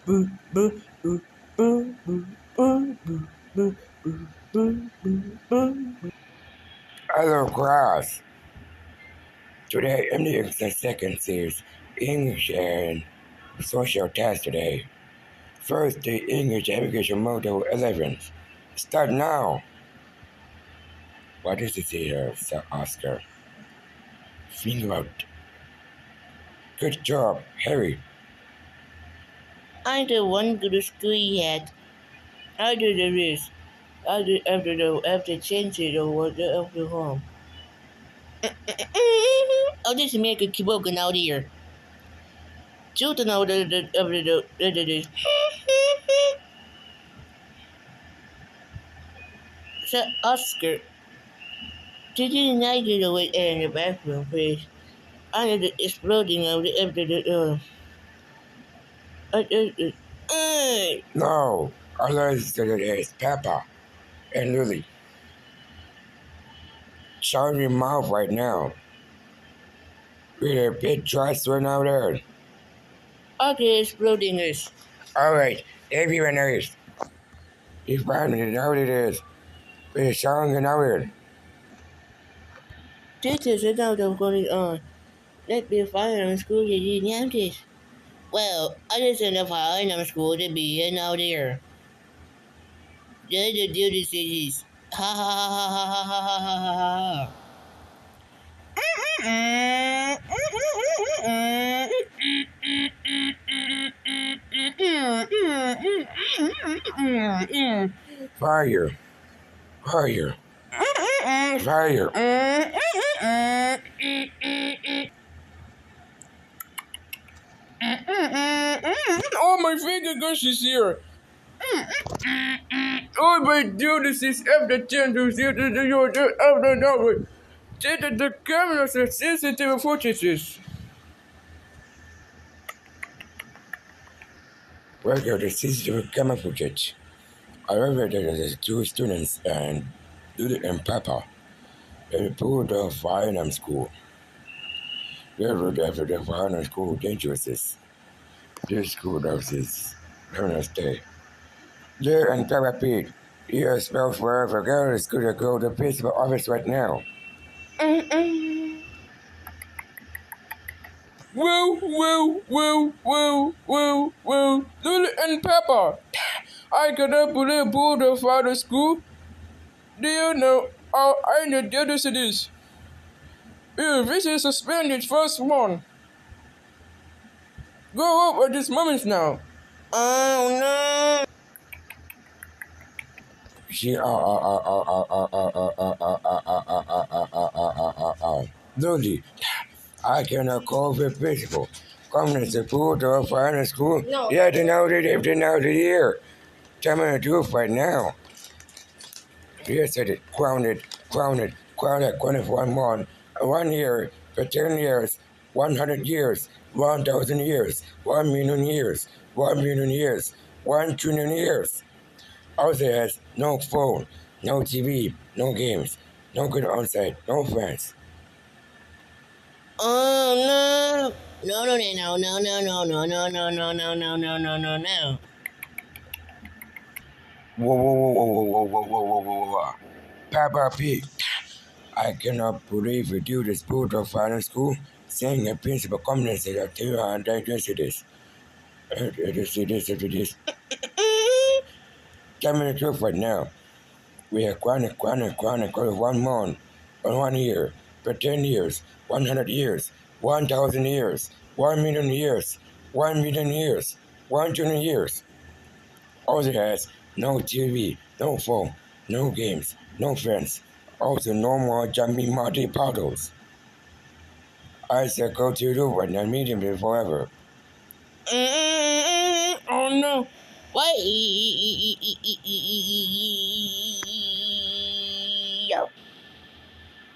Hello, class. Today, I'm doing the second series, English and Social Test today. First, the English Application Model 11. Start now. What is it here, Sir Oscar? Think about. Good job, Harry. I don't want to go to school yet. I do the risk. I have to change it or what after home. I'll just make a keyboard out here. Children know the So Oscar, did you not get away air in the bathroom, please? I had the exploding of the after the No, others today is Peppa and Lily. Shut your mouth right now. With a big trust one out there. Okay, exploding is. Alright, everyone knows. He's finding it out it is. With a song and out. This is another going on. Let me fire in school to do this. Well, I just end up hiring in school to be in out there. Just to do this is ha ha ha ha ha ha ha ha ha ha. Fire. Fire. Fire. Oh, my finger gosh is here. Oh, my dude, this is after 10 to 0 to after now. The cameras are sensitive footages. Work out the system camera footage. I remember that the two students and Lily and Peppa they pulled off Vietnam school. They were after the Vietnam school dangerous. This school does this. Learn stay. There and Peppa Pig. You spell forever girl is gonna go to the principal office right now. Whoa. Lily and Peppa. I cannot believe pulled off out of school. Do you know how I know this it is? This is suspended first one. Go up at this moment now. Oh She Lily, I cannot call the principal. Come to the pool to find school. No. Yeah, they know that if they know the year. Tell me the truth right now. Yes, I did. Grounded, 21 month, 1 year, for 10 years, 100 years, 1,000 years, 1 million years, 1 million years, 1 trillion years. Also has no phone, no TV, no games, no good outside, no friends. Oh no! No! Whoa. Peppa Pig. I cannot believe you do this boot of final school saying a principal comments that you are diversities. It is. Tell me the truth right now. We are chronic, 1 month, 1 year, for 10 years, 100 years, 1,000 years, 1 million years, 1 million years, 1 trillion years. Also has no TV, no phone, no games, no friends. Also no more jumping multi puddles. I shall go to the room and meet him forever. Oh no. Why?